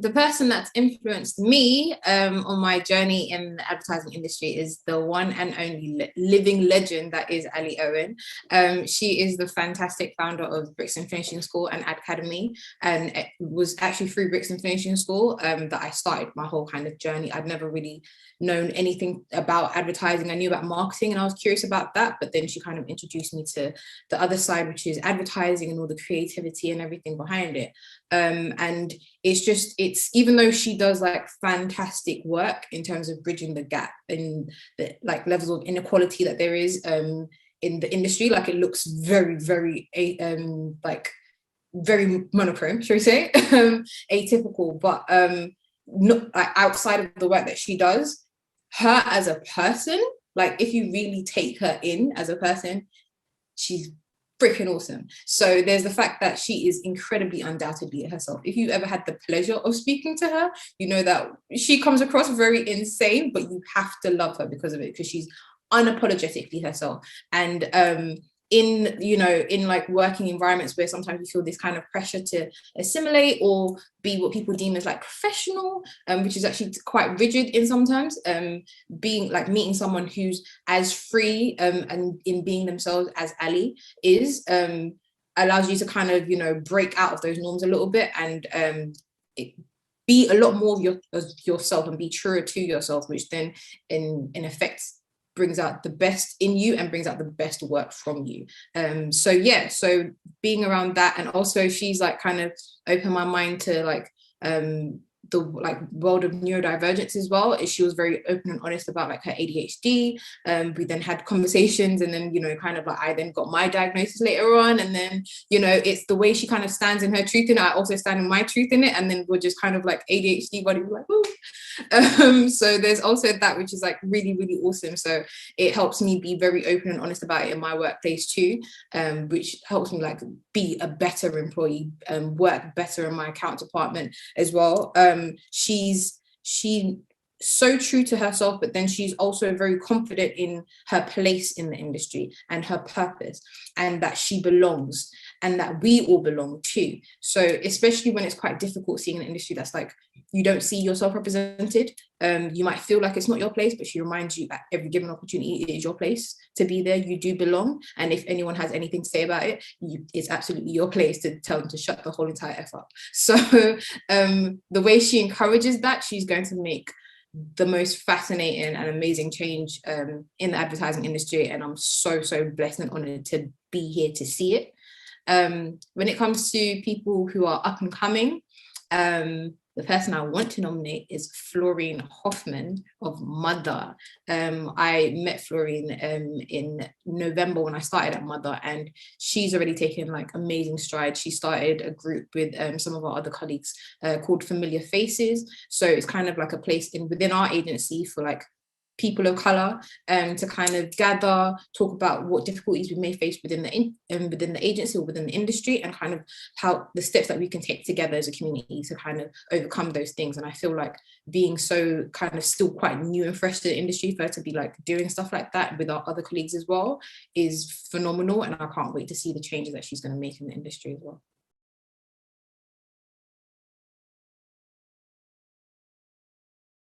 the person that's influenced me on my journey in the advertising industry is the one and only living legend that is Ali Owen. She is the fantastic founder of Brixton Finishing School and Ad Academy, and it was actually through Brixton Finishing School that I started my whole kind of journey. I'd never really known anything about advertising. I knew about marketing and I was curious about that, but then she kind of introduced me to the other side, which is advertising and all the creativity and everything behind it. And it's even though she does like fantastic work in terms of bridging the gap and the like levels of inequality that there is in the industry, like it looks very, very like very monochrome, shall we say, atypical, but not like outside of the work that she does, her as a person, like if you really take her in as a person, she's freaking awesome. So there's the fact that she is incredibly undoubtedly herself. If you ever had the pleasure of speaking to her, you know that she comes across very insane, but you have to love her because of it, because she's unapologetically herself. And in like working environments where sometimes you feel this kind of pressure to assimilate or be what people deem as like professional, which is actually quite rigid in sometimes, being like meeting someone who's as free and in being themselves as Ali is, allows you to kind of, break out of those norms a little bit and be a lot more of yourself and be truer to yourself, which then in effect brings out the best in you and brings out the best work from you. So being around that, and also she's like kind of opened my mind to like the like world of neurodivergence as well. She was very open and honest about like her ADHD. We then had conversations, and then kind of like I then got my diagnosis later on, and then it's the way she kind of stands in her truth in it. I also stand in my truth in it, and then we're just kind of like ADHD body, like ooh. So there's also that, which is like really, really awesome. So it helps me be very open and honest about it in my workplace too, which helps me like be a better employee, work better in my account department as well. She's so true to herself, but then she's also very confident in her place in the industry and her purpose, and that she belongs and that we all belong too. So especially when it's quite difficult seeing an industry that's like you don't see yourself represented, you might feel like it's not your place, but she reminds you that every given opportunity it is your place to be there. You do belong, and if anyone has anything to say about it, it's absolutely your place to tell them to shut the whole entire F up. So the way she encourages that, she's going to make the most fascinating and amazing change in the advertising industry, and I'm so blessed and honored to be here to see it. When it comes to people who are up and coming, the person I want to nominate is Florine Hoffman of Mother. I met Florine in November when I started at Mother, and she's already taken like amazing strides. She started a group with some of our other colleagues called Familiar Faces. So it's kind of like a place within our agency for like people of color to kind of gather, talk about what difficulties we may face within the agency or within the industry, and kind of how the steps that we can take together as a community to kind of overcome those things. And I feel like being so kind of still quite new and fresh to the industry, for her to be like doing stuff like that with our other colleagues as well is phenomenal, and I can't wait to see the changes that she's going to make in the industry as well.